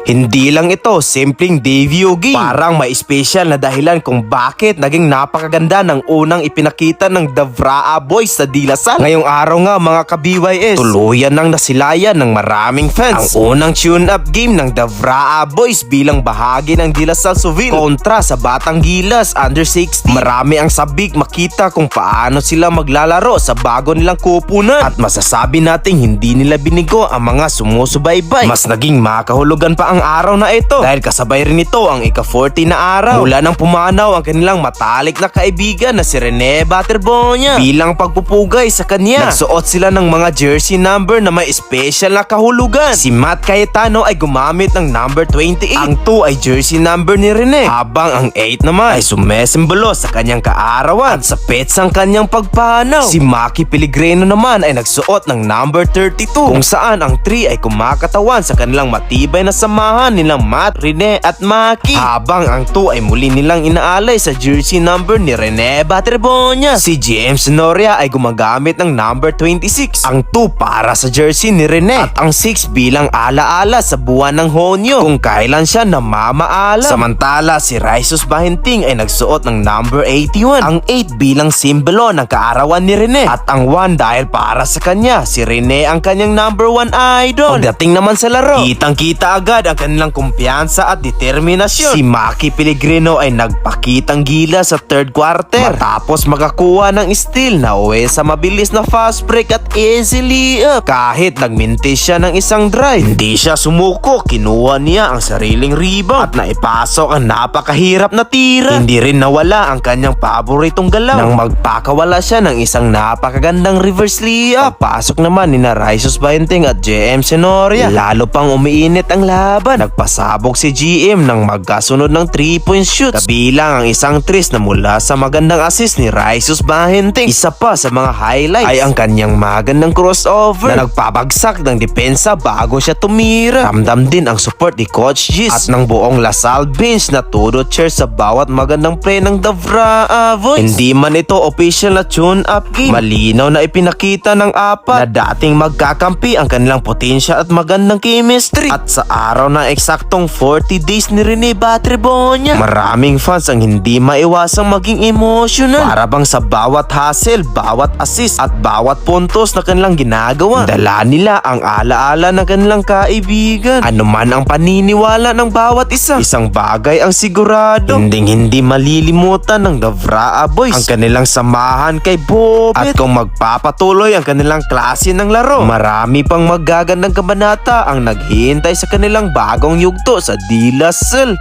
Hindi lang ito simpleng debut game. Parang may special na dahilan kung bakit naging napakaganda ng unang ipinakita ng Davraa Boys sa De La Salle. Ngayong araw nga mga ka-BYS, tuluyan nang nasilayan ng maraming fans ang unang tune-up game ng Davraa Boys bilang bahagi ng De La Salle Suville kontra sa Batang Gilas Under 16. Marami ang sabik makita kung paano sila maglalaro sa bago nilang kupunan at masasabi nating hindi nila binigo ang mga sumusubaybay. Mas naging makahulugan pa ang araw na ito dahil kasabay rin ito ang ika-40 na araw mula nang pumanaw ang kanilang matalik na kaibigan na si Rene Baterbonia. Bilang pagpupugay sa kanya, nagsuot sila ng mga jersey number na may special na kahulugan. Si Matt Cayetano ay gumamit ng number 28. Ang 2 ay jersey number ni Rene, habang ang 8 naman ay sumesimbolo sa kanyang kaarawan at sa petsang kanyang pagpanaw. Si Maki Pellegrino naman ay nagsuot ng number 32 kung saan ang 3 ay kumakatawan sa kanilang matibay na samahan nilang Matt, Rene at Maki, habang ang 2 ay muli nilang inaalay sa jersey number ni Rene Baterbonia. Si GM Sonoria ay gumagamit ng number 26, ang 2 para sa jersey ni Rene at ang 6 bilang alaala sa buwan ng Honyo kung kailan siya namamaalam. Samantala si Raisus Bahenting ay nagsuot ng number 81, ang 8 bilang simbolo ng kaarawan ni Rene at ang 1 dahil para sa kanya si Rene ang kanyang number 1 idol. Pagdating naman sa laro, kitang-kita agad ang kanilang kumpiyansa at determinasyon. Si Maki Pellegrino ay nagpakitang gila sa third quarter matapos makakuha ng steal na uwi sa mabilis na fast break at easily up. Kahit nagmintis siya ng isang drive, hindi siya sumuko. Kinuha niya ang sariling rebound at naipasok ang napakahirap na tira. Hindi rin nawala ang kanyang paboritong galaw nang magpakawala siya ng isang napakagandang reverse layup. Pagpasok naman ni Raisus Bahenting at JM Sonoria, lalo pang umiinit ang laban. Nagpasabog si GM ng magkasunod ng 3-point shoots, kabilang ang isang tris na mula sa magandang assist ni Raisus Bahenting. Isa pa sa mga highlights ay ang kanyang magandang crossover na nagpabagsak ng depensa bago siya tumira. Ramdam din ang support ni Coach Gis at ng buong La Salle bench na todo cheer sa bawat magandang play ng Davraa Boys. Hindi man ito official na tune-up game, malinaw na ipinakita ng apat na dating magkakampi ang kanilang potensya at magandang chemistry. At sa araw na eksaktong 40 days ni Rene Baterbonia, maraming fans ang hindi maiwasang maging emotional. Para bang sa bawat hustle, bawat assist at bawat puntos na kanilang ginagawa, dala nila ang alaala ng kanilang kaibigan. Ano man ang paniniwala ng bawat isa, isang bagay ang sigurado, hindi malilimutan ng Davraa Boys ang kanilang samahan kay Bobet. At kung magpapatuloy ang kanilang klase ng laro, marami pang magagandang kabanata ang naghihintay sa kanilang bagong yugto sa De La Salle.